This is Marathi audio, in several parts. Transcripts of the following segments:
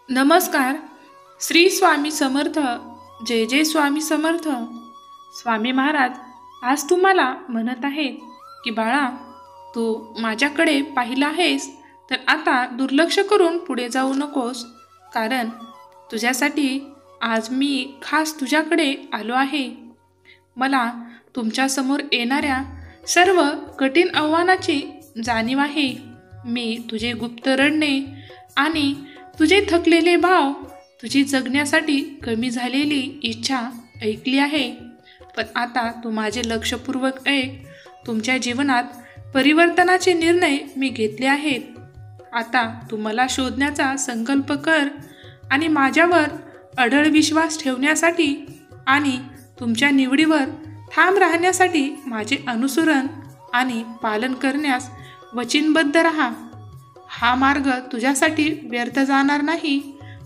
नमस्कार. श्री स्वामी समर्थ. जय जय स्वामी समर्थ. स्वामी महाराज आज तुम्हाला म्हणत आहेत की बाळा, तू माझ्याकडे पाहिला आहेस तर आता दुर्लक्ष करून पुढे जाऊ नकोस, कारण तुझ्यासाठी आज मी खास तुझ्याकडे आलो आहे. मला तुमच्यासमोर येणाऱ्या सर्व कठीण आव्हानाची जाणीव आहे. मी तुझे गुप्त रडणे आणि तुझे थकलेले भाव, तुझी जगण्यासाठी कमी झालेली इच्छा ऐकली आहे. पण आता तू माझे लक्षपूर्वक ऐक. तुमच्या जीवनात परिवर्तनाचे निर्णय मी घेतले आहेत. आता तू मला शोधण्याचा संकल्प कर आणि माझ्यावर अढळ विश्वास ठेवण्यासाठी आणि तुमच्या निवडीवर ठाम राहण्यासाठी माझे अनुसरण आणि पालन करण्यास वचनबद्ध राहा. हा मार्ग तुझ्यासाठी व्यर्थ जाणार नाही.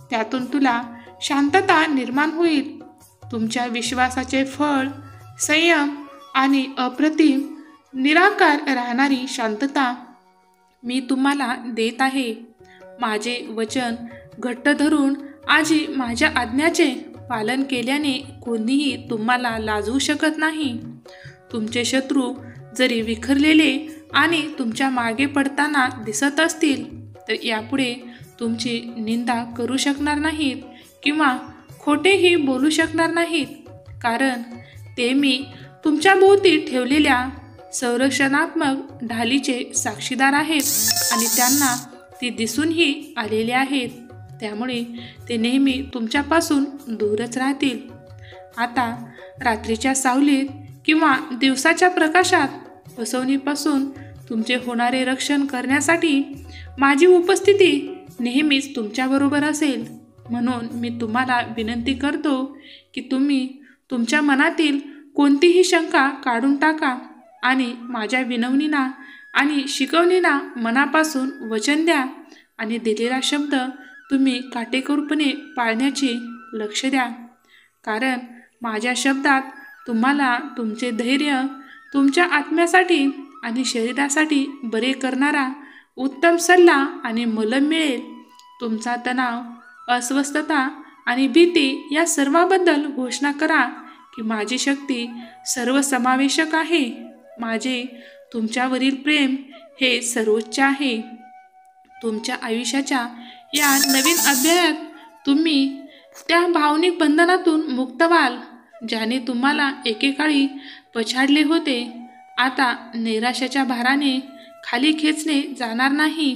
त्यातून तुला शांतता निर्माण होईल. तुमच्या विश्वासाचे फळ संयम आणि अप्रतिम निराकार राहणारी शांतता मी तुम्हाला देत आहे. माझे वचन घट्ट धरून आजी माझ्या आज्ञाचे पालन केल्याने कोणीही तुम्हाला लाजवू शकत नाही. तुमचे शत्रू जरी विखरलेले आणि तुमच्या मागे पडताना दिसत असतील तर यापुढे तुमची निंदा करू शकणार नाहीत किंवा खोटेही बोलू शकणार नाहीत, कारण ते मी तुमच्या भोवती ठेवलेल्या संरक्षणात्मक ढालीचे साक्षीदार आहेत आणि त्यांना ती दिसूनही आलेले आहेत. त्यामुळे ते नेहमी तुमच्यापासून दूरच राहतील. आता रात्रीच्या सावलीत किंवा दिवसाच्या प्रकाशात फसवणीपासून तुमचे होणारे रक्षण करण्यासाठी माझी उपस्थिती नेहमीच तुमच्याबरोबर असेल. म्हणून मी तुम्हाला विनंती करतो की तुम्ही तुमच्या मनातील कोणतीही शंका काढून टाका आणि माझ्या विनवणींना आणि शिकवणींना मनापासून वचन द्या आणि दिलेला शब्द तुम्ही काटेकोरपणे पाळण्याचे लक्ष द्या. कारण माझ्या शब्दात तुम्हाला तुमचे धैर्य, तुमच्या आत्म्यासाठी आणि शरीरासाठी बरे करणारा उत्तम सल्ला आणि मलम मिळेल. तुमचा तणाव, अस्वस्थता आणि भीती या सर्वाबद्दल घोषणा करा की माझी शक्ती सर्वसमावेशक आहे. माझे तुमच्यावरील प्रेम हे सर्वोच्च आहे. तुमच्या आयुष्याच्या या नवीन अध्यायात तुम्ही त्या भावनिक बंधनातून मुक्त व्हाल ज्याने तुम्हाला एकेकाळी पछाडले होते. आता निराशेच्या भाराने खाली खेचणे जाणार नाही.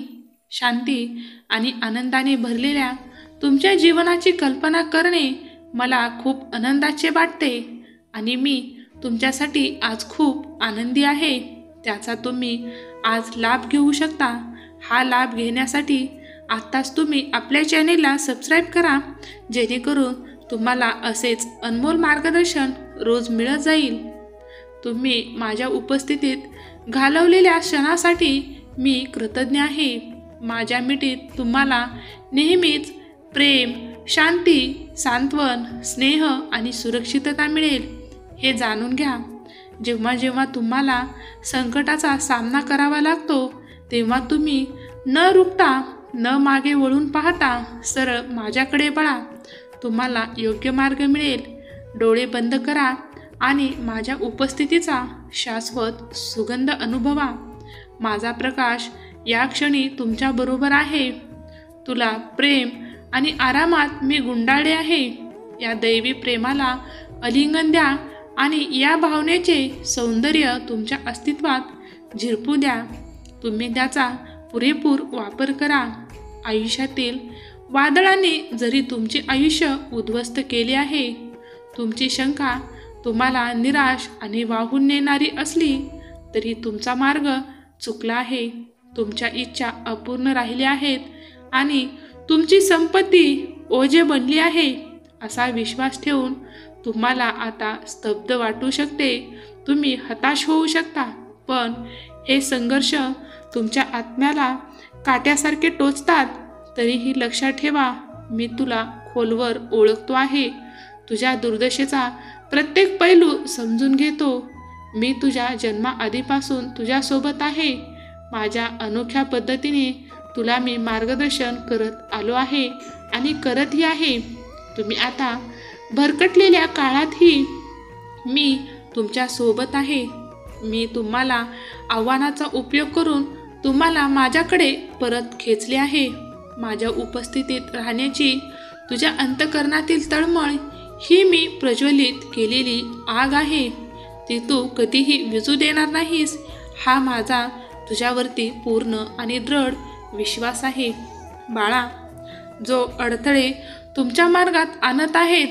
शांती आणि आनंदाने भरलेल्या तुमच्या जीवनाची कल्पना करणे मला खूप आनंदाचे वाटते आणि मी तुमच्यासाठी आज खूप आनंदी आहे. त्याचा तुम्ही आज लाभ घेऊ शकता. हा लाभ घेण्यासाठी आत्ताच तुम्ही आपल्या चॅनेलला सबस्क्राईब करा, जेणेकरून तुम्हाला असेच अनमोल मार्गदर्शन रोज मिळत जाईल. तुम्ही माझ्या उपस्थितीत घालवलेल्या क्षणासाठी मी कृतज्ञ आहे. माझ्या मिठीत तुम्हाला नेहमीच प्रेम, शांती, सांत्वन, स्नेह आणि सुरक्षितता मिळेल हे जाणून घ्या. जेव्हा जेव्हा तुम्हाला संकटाचा सामना करावा लागतो तेव्हा तुम्ही न रुकता, न मागे वळून पाहता सरळ माझ्याकडे वळा. तुम्हाला योग्य मार्ग मिळेल. डोळे बंद करा आणि माझ्या उपस्थितीचा शाश्वत सुगंध अनुभवा. माझा प्रकाश या क्षणी तुमच्याबरोबर आहे. तुला प्रेम आणि आरामात मी गुंडाळले आहे. या दैवी प्रेमाला आलिंगन द्या आणि या भावनेचे सौंदर्य तुमच्या अस्तित्वात झिरपू द्या. तुम्ही त्याचा पुरेपूर वापर करा. आयुष्यातील वादळाने जरी तुमचे आयुष्य उद्ध्वस्त केले आहे, तुमची शंका तुम्हाला निराश आणि वाहून नेणारी असली तरी तुमचा मार्ग चुकला आहे. तुमच्या इच्छा अपूर्ण राहिल्या आहेत आणि तुमची संपत्ती ओझे बनली आहे असा विश्वास ठेवून तुम्हाला आता स्तब्ध वाटू शकते. तुम्ही हताश होऊ शकता, पण हे संघर्ष तुमच्या आत्म्याला काट्यासारखे टोचतात. तरीही लक्षात ठेवा, मी तुला खोलवर ओळखतो आहे. तुझ्या दुर्दशेचा प्रत्येक पैलू समजून घेतो. मी तुझ्या जन्माआधीपासून तुझ्यासोबत आहे. माझ्या अनोख्या पद्धतीने तुला मी मार्गदर्शन करत आलो आहे आणि करतही आहे. तुम्ही आता भरकटलेल्या काळातही मी तुमच्या सोबत आहे. मी तुम्हाला आव्हानाचा उपयोग करून तुम्हाला माझ्याकडे परत खेचले आहे. माझ्या उपस्थितीत राहण्याची तुझ्या अंतःकरणातील तळमळ ही मी प्रज्वलित केलेली आग आहे. ती तू कधीही विझू देणार नाहीस, हा माझा तुझ्यावरती पूर्ण आणि दृढ विश्वास आहे. बाळा, जो अडथळे तुमच्या मार्गात आणत आहेत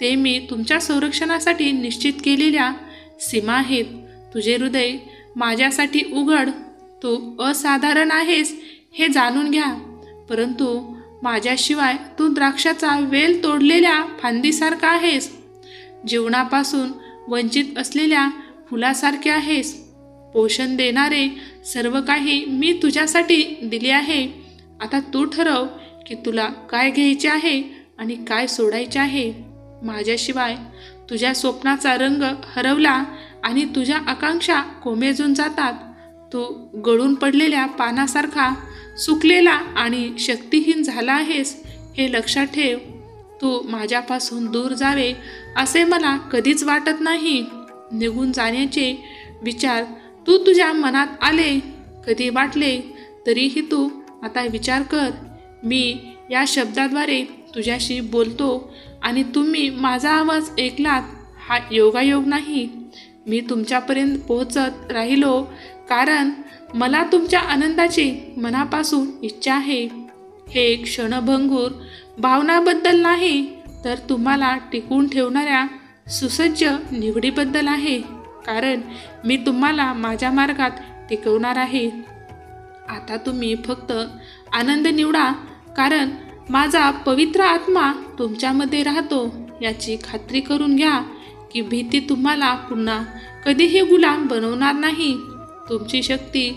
ते मी तुमच्या संरक्षणासाठी निश्चित केलेल्या सीमा आहेत. तुझे हृदय माझ्यासाठी उघड. तू असाधारण आहेस हे जाणून घ्या, परंतु माझ्याशिवाय तू द्राक्षाचा वेल तोडलेल्या फांदीसारखा आहेस. जीवनापासून वंचित असलेल्या फुलासारखे आहेस. पोषण देणारे सर्व काही मी तुझ्यासाठी दिले आहे. आता तू ठरव की तुला काय घ्यायचे आहे आणि काय सोडायचे आहे. माझ्याशिवाय तुझ्या स्वप्नाचा रंग हरवला आणि तुझ्या आकांक्षा कोमेजून जातात. तू गळून पडलेल्या पानासारखा सुकलेला आणि शक्तिहीन झाला आहेस हे लक्षात ठेव. तू माझ्यापासून दूर जावे असे मला कधीच वाटत नाही. निघून जाण्याचे विचार तुझ्या मनात आले, कधी वाटले तरीही तू आता विचार कर. मी या शब्दाद्वारे तुझ्याशी बोलतो आणि तुम्ही माझा आवाज ऐकलात, हा योगायोग नाही. मी तुमच्यापर्यंत पोहोचत राहिलो कारण मला तुमच्या आनंदाची मनापासून इच्छा आहे. हे क्षणभंगूर भावनाबद्दल नाही, तर तुम्हाला टिकवून ठेवणाऱ्या सुसज्ज निवडीबद्दल आहे. कारण मी तुम्हाला माझ्या मार्गात टिकवणार आहे. आता तुम्ही फक्त आनंद निवडा, कारण माझा पवित्र आत्मा तुमच्यामध्ये राहतो. याची खात्री करून घ्या की भीती तुम्हाला पुन्हा कधीही गुलाम बनवणार नाही. तुमची शक्ती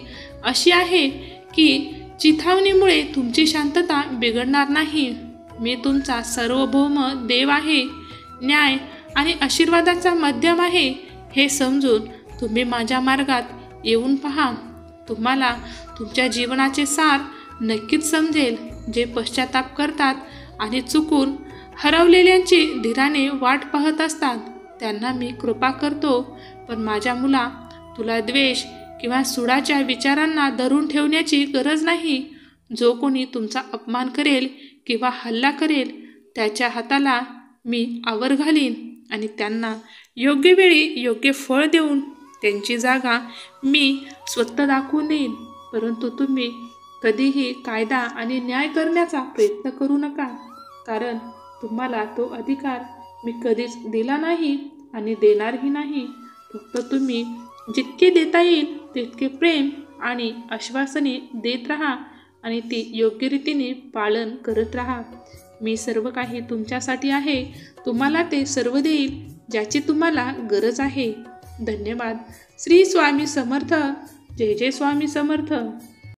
अशी आहे की चिथावणीमुळे तुमची शांतता बिघडणार नाही. मी तुमचा सार्वभौम देव आहे, न्याय आणि आशीर्वादाचा माध्यम आहे हे समजून तुम्ही माझ्या मार्गात येऊन पहा. तुम्हाला तुमच्या जीवनाचे सार नक्कीच समजेल. जे पश्चाताप करतात आणि चुकून हरवलेल्यांची धीराने वाट पाहत असतात त्यांना मी कृपा करतो. पण माझ्या मुला, तुला द्वेष किंवा सुडाच्या विचारांना धरून ठेवण्याची गरज नाही. जो कोणी तुमचा अपमान करेल किंवा हल्ला करेल त्याच्या हाताला मी आवर घालीन आणि त्यांना योग्य वेळी योग्य फळ देऊन त्यांची जागा मी स्वतः दाखवून देईन. परंतु तुम्ही कधीही कायदा आणि न्याय करण्याचा प्रयत्न करू नका, कारण तुम्हाला तो अधिकार मी कधीच दिला नाही आणि देणारही नाही. फक्त तुम्ही जितके देता येईल तितके प्रेम आणि आश्वासने देत राहा आणि ती योग्य रीतीने पालन करत राहा. मी सर्व काही तुमच्यासाठी आहे. तुम्हाला ते सर्व देईल ज्याची तुम्हाला गरज आहे. धन्यवाद. श्री स्वामी समर्थ. जय जय स्वामी समर्थ.